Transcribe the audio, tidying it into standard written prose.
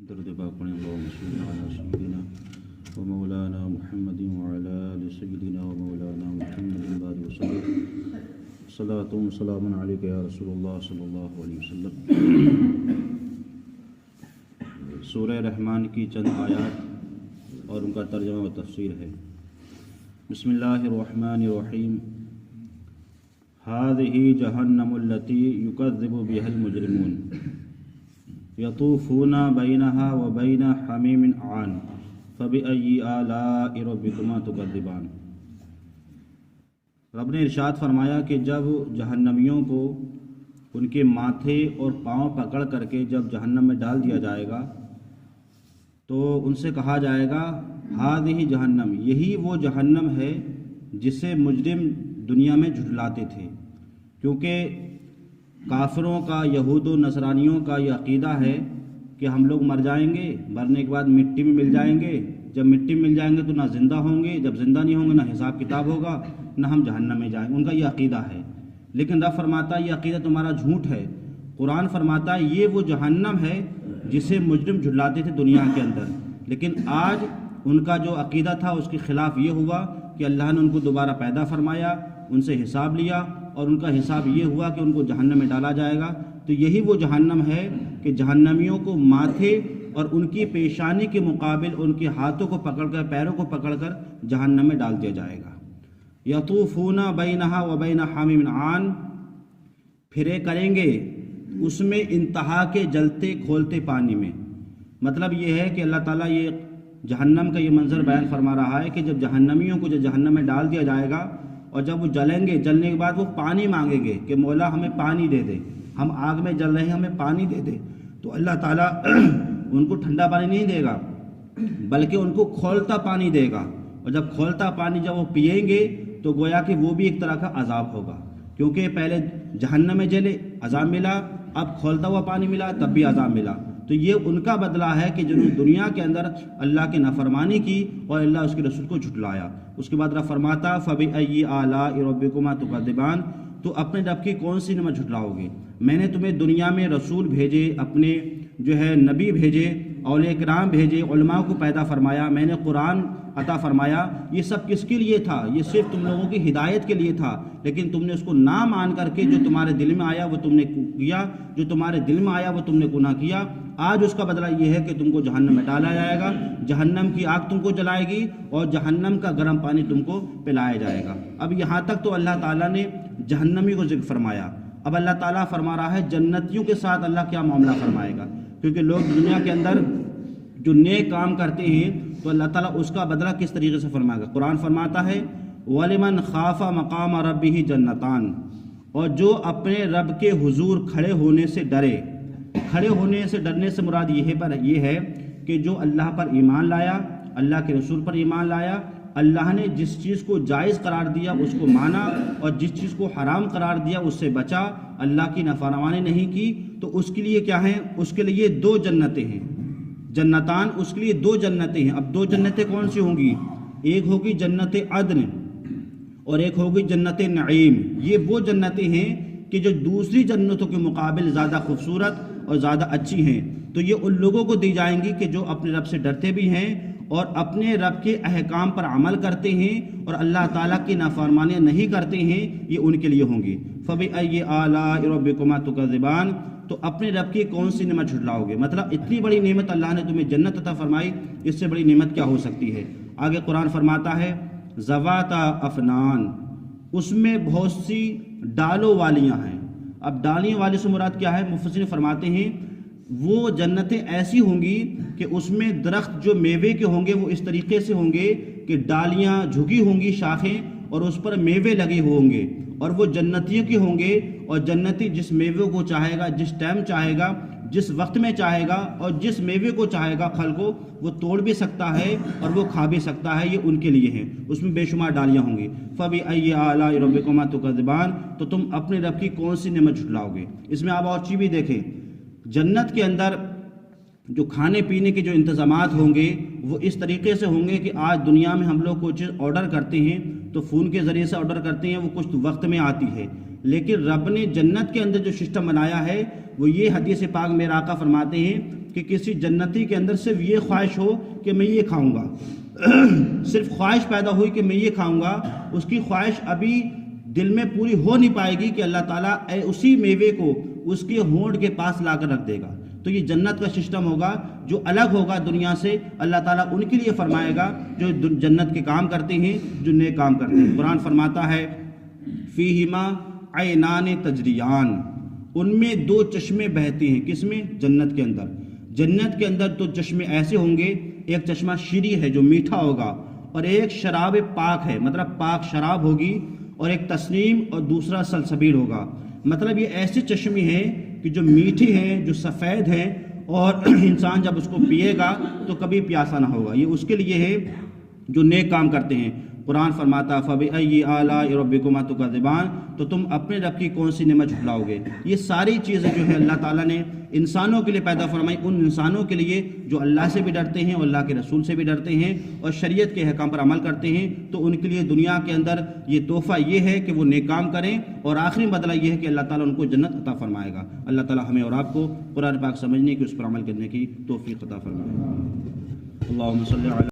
درد باقی اللهم صل على سيدنا ومولانا محمد وعلى آل سيدنا ومولانا محمد بعد وسلم صلاة وسلام عليك يا رسول الله صلی اللہ علیہ وسلم۔ سورہ رحمان کی چند آیات اور ان کا ترجمہ و تفسیر ہے۔ بسم اللہ الرحمن الرحیم۔ هذه جہنم التي يكذب بها المجرمون يطوفون بينها وبين حميم آن فبأي آلاء ربكما تكذبان۔ رب نے ارشاد فرمایا کہ جب جہنمیوں کو ان کے ماتھے اور پاؤں پکڑ کر کے جب جہنم میں ڈال دیا جائے گا تو ان سے کہا جائے گا ہذہ جہنم، یہی وہ جہنم ہے جسے مجرم دنیا میں جھٹلاتے تھے، کیونکہ کافروں کا، یہود و نصرانیوں کا یہ عقیدہ ہے کہ ہم لوگ مر جائیں گے، مرنے کے بعد مٹی میں مل جائیں گے، جب مٹی میں مل جائیں گے تو نہ زندہ ہوں گے، جب زندہ نہیں ہوں گے نہ حساب کتاب ہوگا، نہ ہم جہنم میں جائیں گے۔ ان کا یہ عقیدہ ہے، لیکن رب فرماتا ہے یہ عقیدہ تمہارا جھوٹ ہے۔ قرآن فرماتا ہے یہ وہ جہنم ہے جسے مجرم جھٹلاتے تھے دنیا کے اندر، لیکن آج ان کا جو عقیدہ تھا اس کے خلاف یہ ہوا کہ اللہ نے ان کو دوبارہ پیدا فرمایا، ان سے حساب لیا، اور ان کا حساب یہ ہوا کہ ان کو جہنم میں ڈالا جائے گا۔ تو یہی وہ جہنم ہے کہ جہنمیوں کو ماتھے اور ان کی پیشانی کے مقابل ان کے ہاتھوں کو پکڑ کر، پیروں کو پکڑ کر جہنم میں ڈال دیا جائے گا۔ یطوفون بینہا وبین حمیم آن، پھرے کریں گے اس میں انتہا کے جلتے کھولتے پانی میں۔ مطلب یہ ہے کہ اللہ تعالیٰ یہ جہنم کا یہ منظر بیان فرما رہا ہے کہ جب جہنمیوں کو جب جہنم میں ڈال دیا جائے گا اور جب وہ جلیں گے، جلنے کے بعد وہ پانی مانگیں گے کہ مولا ہمیں پانی دے دے، ہم آگ میں جل رہے ہیں ہمیں پانی دے دے، تو اللہ تعالیٰ ان کو ٹھنڈا پانی نہیں دے گا بلکہ ان کو کھولتا پانی دے گا، اور جب کھولتا پانی جب وہ پئیں گے تو گویا کہ وہ بھی ایک طرح کا عذاب ہوگا، کیونکہ پہلے جہنم میں جلے عذاب ملا، اب کھولتا ہوا پانی ملا تب بھی عذاب ملا۔ تو یہ ان کا بدلہ ہے کہ جنہوں نے دنیا کے اندر اللہ کی نافرمانی کی اور اللہ اس کے رسول کو جھٹلایا۔ اس کے بعد رب فرماتا فَبِأَيِّ آلَاءِ رَبِّكُمَا تُكَذِّبَانِ، تو اپنے رب کی کون سی نعمت جھٹلاؤ گے؟ میں نے تمہیں دنیا میں رسول بھیجے، اپنے جو ہے نبی بھیجے، اولیاء کرام بھیجے، علماء کو پیدا فرمایا، میں نے قرآن عطا فرمایا، یہ سب کس کے لیے تھا؟ یہ صرف تم لوگوں کی ہدایت کے لیے تھا، لیکن تم نے اس کو نہ مان کر کے جو تمہارے دل میں آیا وہ تم نے کیا، جو تمہارے دل میں آیا وہ تم نے گناہ کیا۔ آج اس کا بدلہ یہ ہے کہ تم کو جہنم میں ڈالا جائے گا، جہنم کی آگ تم کو جلائے گی اور جہنم کا گرم پانی تم کو پلایا جائے گا۔ اب یہاں تک تو اللہ تعالیٰ نے جہنمی کو ذکر فرمایا، اب اللہ تعالیٰ فرما رہا ہے جنتیوں کے ساتھ اللہ کیا معاملہ فرمائے گا، کیونکہ لوگ دنیا کے اندر جو نیک کام کرتے ہیں تو اللہ تعالیٰ اس کا بدلہ کس طریقے سے فرمائے گا۔ قرآن فرماتا ہے وَلِمَنْ خَافَ مَقَامَ رَبِّهِ جَنَّتَانِ، اور جو اپنے رب کے حضور کھڑے ہونے سے ڈرے۔ کھڑے ہونے سے ڈرنے سے مراد یہ ہے کہ جو اللہ پر ایمان لایا، اللہ کے رسول پر ایمان لایا، اللہ نے جس چیز کو جائز قرار دیا اس کو مانا اور جس چیز کو حرام قرار دیا اس سے بچا، اللہ کی نافرمانی نہیں کی، تو اس کے لیے کیا ہیں؟ اس کے لیے دو جنتیں ہیں، جنتان، اس کے لیے دو جنتیں ہیں۔ اب دو جنتیں کون سی ہوں گی؟ ایک ہوگی جنت عدن اور ایک ہوگی جنت نعیم۔ یہ وہ جنتیں ہیں کہ جو دوسری جنتوں کے مقابل زیادہ خوبصورت اور زیادہ اچھی ہیں، تو یہ ان لوگوں کو دی جائیں گی کہ جو اپنے رب سے ڈرتے بھی ہیں اور اپنے رب کے احکام پر عمل کرتے ہیں اور اللہ تعالیٰ کی نافرمانیاں نہیں کرتے ہیں، یہ ان کے لیے ہوں گی۔ فَبِأَيِّ آلَاءِ رَبِّكُمَا تُكَذِّبَانِ، تو اپنے رب کی کون سی نعمت جھٹلاؤ گے؟ مطلب اتنی بڑی نعمت اللہ نے تمہیں جنت عطا فرمائی، اس سے بڑی نعمت کیا ہو سکتی ہے؟ آگے قرآن فرماتا ہے ذواتا افنان، اس میں بہت سی ڈالوں والیاں ہیں۔ اب ڈالیوں والی سے مراد کیا ہے؟ مفسرین فرماتے ہیں وہ جنتیں ایسی ہوں گی کہ اس میں درخت جو میوے کے ہوں گے وہ اس طریقے سے ہوں گے کہ ڈالیاں جھکی ہوں گی، شاخیں، اور اس پر میوے لگے ہوں گے، اور وہ جنتیوں کے ہوں گے، اور جنتی جس میوے کو چاہے گا، جس ٹائم چاہے گا، جس وقت میں چاہے گا، اور جس میوے کو چاہے گا پھل کو وہ توڑ بھی سکتا ہے اور وہ کھا بھی سکتا ہے، یہ ان کے لیے ہیں، اس میں بے شمار ڈالیاں ہوں گی۔ فَبِأَيِّ آلَاءِ رَبِّكُمَا تُكَذِّبَانِ، تو تم اپنے رب کی کون سی نعمت جھٹلاؤ گے؟ اس میں آپ اور چیز بھی دیکھیں، جنت کے اندر جو کھانے پینے کے جو انتظامات ہوں گے وہ اس طریقے سے ہوں گے کہ آج دنیا میں ہم لوگ کوئی چیز آرڈر کرتے ہیں تو فون کے ذریعے سے آرڈر کرتے ہیں، وہ کچھ وقت میں آتی ہے، لیکن رب نے جنت کے اندر جو سسٹم بنایا ہے وہ یہ حدیث پاک میرے آقا فرماتے ہیں کہ کسی جنتی کے اندر صرف یہ خواہش ہو کہ میں یہ کھاؤں گا، صرف خواہش پیدا ہوئی کہ میں یہ کھاؤں گا، اس کی خواہش ابھی دل میں پوری ہو نہیں پائے گی کہ اللہ تعالیٰ اسی میوے کو اس کے ہونٹ کے پاس لا کر رکھ دے گا۔ تو یہ جنت کا سسٹم ہوگا جو الگ ہوگا دنیا سے، اللہ تعالیٰ ان کے لیے فرمائے گا جو جنت کے کام کرتے ہیں، جو نیک کام کرتے ہیں۔ قرآن فرماتا ہے فیہما عینان تجریان، ان میں دو چشمے بہتے ہیں، کس میں؟ جنت کے اندر۔ جنت کے اندر تو چشمے ایسے ہوں گے، ایک چشمہ شیریں ہے جو میٹھا ہوگا، اور ایک شراب پاک ہے، مطلب پاک شراب ہوگی، اور ایک تسنیم اور دوسرا سلسبیل ہوگا۔ مطلب یہ ایسے چشمے ہیں کہ جو میٹھے ہیں، جو سفید ہیں، اور انسان جب اس کو پیے گا تو کبھی پیاسا نہ ہوگا۔ یہ اس کے لیے ہے جو نیک کام کرتے ہیں۔ قرآن فرماتا فَبِأَيِّ آلَاءِ رَبِّكُمَا تُكَذِّبَانِ، تو تم اپنے رب کی کون سی نعمت جھٹلاؤ گے۔ یہ ساری چیزیں جو ہے اللہ تعالیٰ نے انسانوں کے لیے پیدا فرمائی، ان انسانوں کے لیے جو اللہ سے بھی ڈرتے ہیں اور اللہ کے رسول سے بھی ڈرتے ہیں اور شریعت کے احکام پر عمل کرتے ہیں، تو ان کے لیے دنیا کے اندر یہ تحفہ یہ ہے کہ وہ نیک کام کریں، اور آخری بدلہ یہ ہے کہ اللہ تعالیٰ ان کو جنت عطا فرمائے گا۔ اللہ تعالیٰ ہمیں اور آپ کو قرآن پاک سمجھنے کی، اس پر عمل کرنے کی توفیق عطا فرمائے۔ اللہم صلی علی